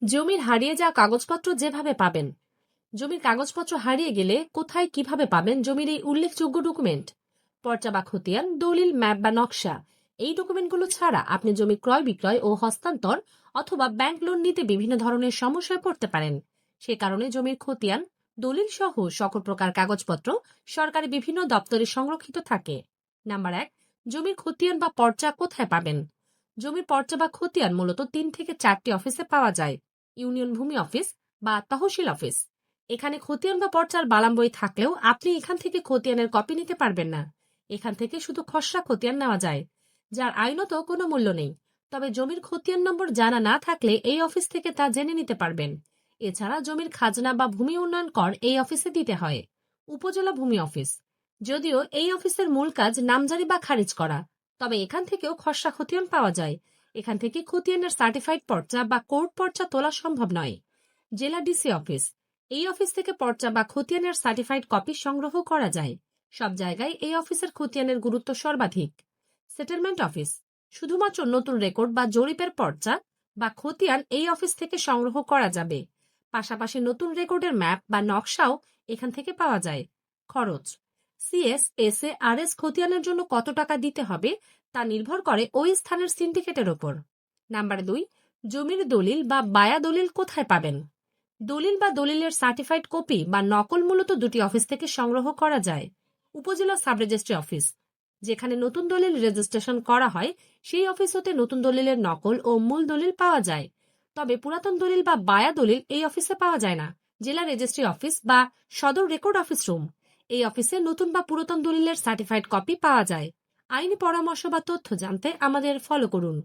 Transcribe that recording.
জমির হারিয়ে যাওয়া কাগজপত্র যেভাবে পাবেন। জমির কাগজপত্র হারিয়ে গেলে কোথায় কিভাবে পাবেন জমির এই উল্লেখযোগ্য ডকুমেন্ট? পর্চা বা খতিয়ান, দলিল, ম্যাপ বা নকশা। এই ডকুমেন্টগুলো ছাড়া আপনি জমি ক্রয় বিক্রয় ও হস্তান্তর অথবা ব্যাংক লোন নিতে বিভিন্ন ধরনের সমস্যায় পড়তে পারেন। সে কারণে জমির খতিয়ান, দলিল সহ সকল প্রকার কাগজপত্র সরকারি বিভিন্ন দপ্তরে সংরক্ষিত থাকে। নাম্বার 1, জমির খতিয়ান বা পর্চা কোথায় পাবেন? জমির পর্চা বা খতিয়ান মূলত 3 থেকে 4টি অফিসে পাওয়া যায়। ইউনিয়ন ভূমি অফিস বা তহসিল অফিস। এখানে খতিয়ান বা পর্চার বালাম বই থাকলেও আপনি এখান থেকে খতিয়ানের কপি নিতে পারবেন না। এখান থেকে শুধু খসড়া খতিয়ান নেওয়া যায়, যার আইনত কোনো মূল্য নেই। তবে জমির খতিয়ান নম্বর জানা না থাকলে এই অফিস থেকে তা জেনে নিতে পারবেন। এছাড়া জমির খাজনা বা ভূমি উন্নয়ন কর এই অফিসে দিতে হয়। উপজেলা ভূমি অফিস, যদিও এই অফিসের মূল কাজ নামজারি বা খারিজ করা, তবে এখান থেকেও খসড়া খতিয়ান পাওয়া যায়। এখান থেকে খতিয়ানের সার্টিফাইড পর্চা বা কোর্ট পর্চা তোলা সম্ভব নয়। জেলা ডিসি অফিস, এই অফিস থেকে পর্চা বা খতিয়ানের সার্টিফাইড কপি সংগ্রহ করা যায়। সব জায়গায় এই অফিসের খতিয়ানের গুরুত্ব সর্বাধিক। সেটেলমেন্ট অফিস, শুধুমাত্র নতুন রেকর্ড বা জরিপের পর্চা বা খতিয়ান এই অফিস থেকে সংগ্রহ করা যাবে। পাশাপাশি নতুন রেকর্ডের ম্যাপ বা নকশাও এখান থেকে পাওয়া যায়। খরচ, সিএস, এসএ আর এস খতিয়ানের জন্য কত টাকা দিতে হবে তা নির্ভর করে ওই স্থানের সিন্ডিকেটের ওপর। নাম্বার 2, জমির দলিল বা বায়া দলিল কোথায় পাবেন? দলিল বা দলিলের সার্টিফাইড কপি বা নকল মূলত দুটি অফিস থেকে সংগ্রহ করা যায়। উপজেলা সাব রেজিস্ট্রি অফিস, যেখানে নতুন দলিল রেজিস্ট্রেশন করা হয়, সেই অফিস হতে নতুন দলিলের নকল ও মূল দলিল পাওয়া যায়। তবে পুরাতন দলিল বা বায়া দলিল এই অফিসে পাওয়া যায় না। জেলা রেজিস্ট্রি অফিস বা সদর রেকর্ড অফিস রুম, এই অফিসে নতুন বা পুরাতন দলিলের সার্টিফাইড কপি পাওয়া যায়। আইনি পরামর্শ বা তথ্য জানতে আমাদের ফলো করুন।